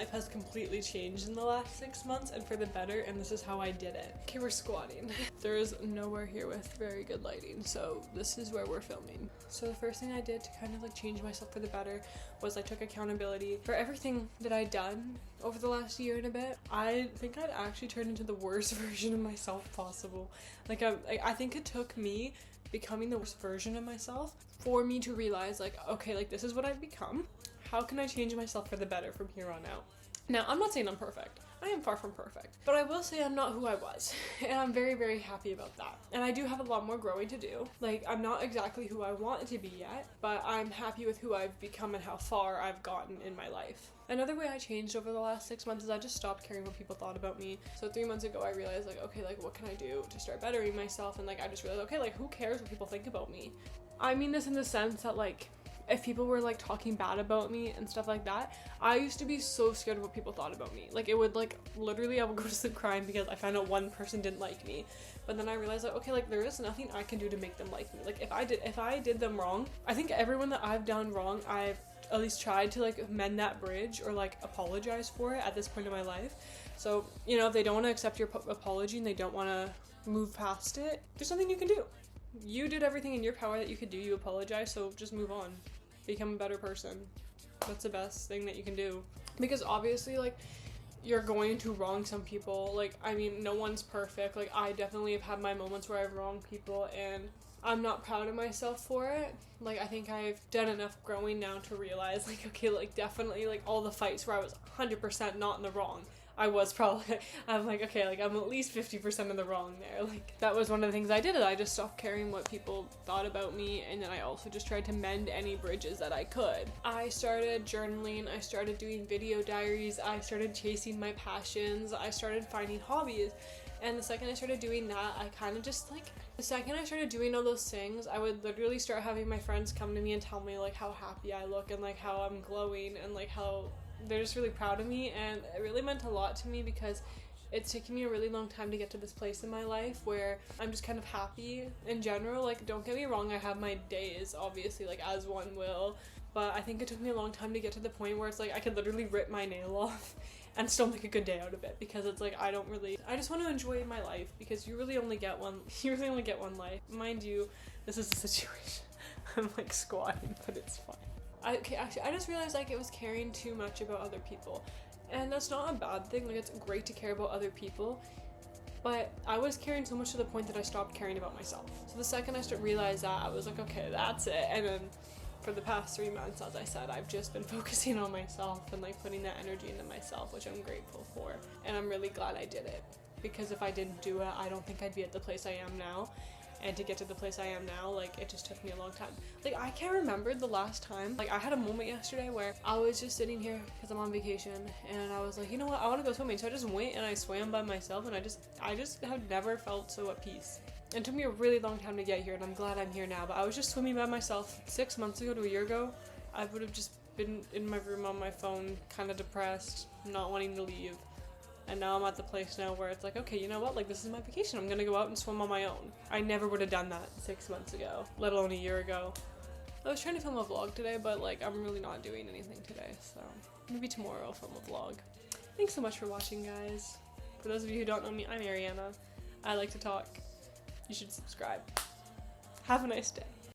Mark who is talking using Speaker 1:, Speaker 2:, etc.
Speaker 1: life has completely changed in the last 6 months and for the better, and this is how I did it. Okay, we're squatting. There is nowhere here with very good lighting, so this is where we're filming. So the first thing I did to kind of like change myself for the better was I took accountability for everything that I'd done over the last year and a bit. I think I'd actually turned into the worst version of myself possible. Like I think it took me becoming the worst version of myself for me to realize like, okay, like this is what I've become. How can I change myself for the better from here on out? Now, I'm not saying I'm perfect. I am far from perfect. But I will say I'm not who I was. And I'm very, very happy about that. And I do have a lot more growing to do. Like, I'm not exactly who I want to be yet, but I'm happy with who I've become and how far I've gotten in my life. Another way I changed over the last 6 months is I just stopped caring what people thought about me. So 3 months ago, I realized like, okay, like what can I do to start bettering myself? And like, I just realized, okay, like who cares what people think about me? I mean this in the sense that like, if people were like talking bad about me and stuff like that, I used to be so scared of what people thought about me. Like it would like literally I would go to sleep crying because I found out one person didn't like me. But then I realized like, okay, like there is nothing I can do to make them like me. Like if I did them wrong, I think everyone that I've done wrong, I've at least tried to like mend that bridge or like apologize for it at this point in my life. So, you know, if they don't want to accept your apology and they don't want to move past it, there's nothing you can do. You did everything in your power that you could do. You apologize, so just move on. Become a better person. That's the best thing that you can do. Because obviously, like, you're going to wrong some people. Like, I mean, no one's perfect. Like, I definitely have had my moments where I've wronged people, and I'm not proud of myself for it. Like, I think I've done enough growing now to realize, like, okay, like, definitely, like, all the fights where I was 100% not in the wrong, I'm like, okay, like, I'm at least 50% in the wrong there. Like, that was one of the things I did. I just stopped caring what people thought about me, and then I also just tried to mend any bridges that I could. I started journaling, I started doing video diaries, I started chasing my passions, I started finding hobbies, and the second I started doing that, I kind of just, like, the second I started doing all those things, I would literally start having my friends come to me and tell me, like, how happy I look, and, like, how I'm glowing, and, like, how they're just really proud of me. And it really meant a lot to me because it's taken me a really long time to get to this place in my life where I'm just kind of happy in general. Like, don't get me wrong, I have my days, obviously, like, as one will, but I think it took me a long time to get to the point where it's like I could literally rip my nail off and still make a good day out of it, because it's like I just want to enjoy my life, because you really only get one life. Mind you, this is a situation. I'm like squatting, but it's fine. Okay, actually, I just realized like it was caring too much about other people, and that's not a bad thing. Like, it's great to care about other people, but I was caring so much to the point that I stopped caring about myself. So the second I realized that, I was like, okay, that's it. And then for the past 3 months, as I said, I've just been focusing on myself and like putting that energy into myself, which I'm grateful for, and I'm really glad I did it, because if I didn't do it, I don't think I'd be at the place I am now. And to get to the place I am now, like, it just took me a long time. Like, I can't remember the last time. Like, I had a moment yesterday where I was just sitting here because I'm on vacation, and I was like, you know what, I want to go swimming. So I just went and I swam by myself, and I just have never felt so at peace. It took me a really long time to get here, and I'm glad I'm here now. But I was just swimming by myself 6 months ago to a year ago. I would have just been in my room on my phone, kind of depressed, not wanting to leave. And now I'm at the place now where it's like, okay, you know what, like, this is my vacation, I'm gonna go out and swim on my own. I never would have done that 6 months ago, let alone a year ago. I was trying to film a vlog today, but like, I'm really not doing anything today, so maybe tomorrow I'll film a vlog. Thanks so much for watching, guys. For those of you who don't know me, I'm Ariana. I like to talk. You should subscribe. Have a nice day.